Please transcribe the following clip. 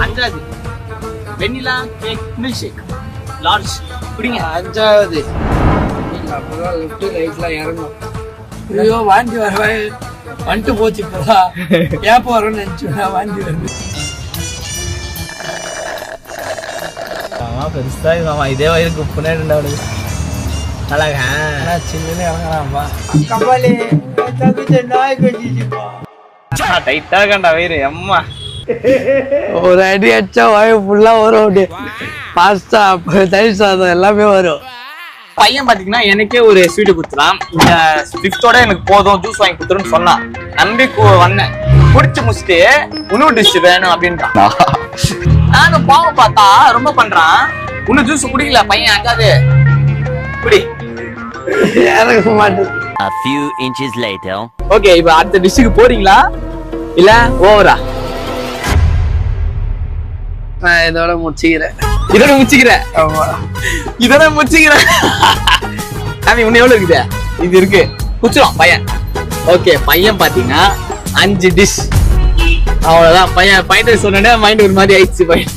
அஞ்சாவது vanilla cake milk shake large குடிங்க. அஞ்சாவது அப்பதான் லெஃப்ட் ரைட்ல இறங்கும். ஐயோ வாந்தி வர வந்துட்டு போச்சு. இப்பதான் ஏப்ப வரும்னு நினைச்சு வாந்தி வருது. பெருசா ஆமா இதே வயிறுக்கு பின்னாடி அழகா சின்ன இறங்கலாம்பா. கபாலி நாய் கட்டிச்சுப்பா. டைட்டா இருக்கண்டா வயிறு அம்மா. ஒரு அடி அடிச்சா வாயு ஃபுல்லா வரும். பாஸ்தா தயிர் சாதம் எல்லாமே வரும். பையன் பாத்தீங்கன்னா எனக்கே ஒரு ஸ்வீட் குடுத்துறான். இந்த ஸ்விஃப்டோட எனக்கு போதும் ஜூஸ் வாங்கி குடுத்துருன்னு சொன்னான். நம்பி வந்தேன். குடிச்சு முடிச்சுட்டு இன்னும் டிஷ் வேணும் அப்படின்றான். நானும் பாவம் பார்த்தா ரொம்ப பண்றான். இன்னும் ஜூஸ் குடிக்கல பையன். அங்காது குடி இறங்க மாட்டேன். A few inches later. Okay, இப்ப அடுத்த டிஷ்ஷுக்கு போறீங்களா இல்ல ஓவரா? நான் இதோட முடிச்சுக்கிறேன். இதோட முடிச்சுக்கிறேன். ஆமா, இதோட முடிச்சுக்கிறேன். இன்னும் எவ்வளவு இருக்குது? இது இருக்கு குச்சிரும் பையன். ஓகே, பையன் பாத்தீங்கன்னா 5 டிஷ் அவ்வளவுதான். பையன் சொன்னே மைண்ட் ஒரு மாதிரி ஆயிடுச்சு பையன்.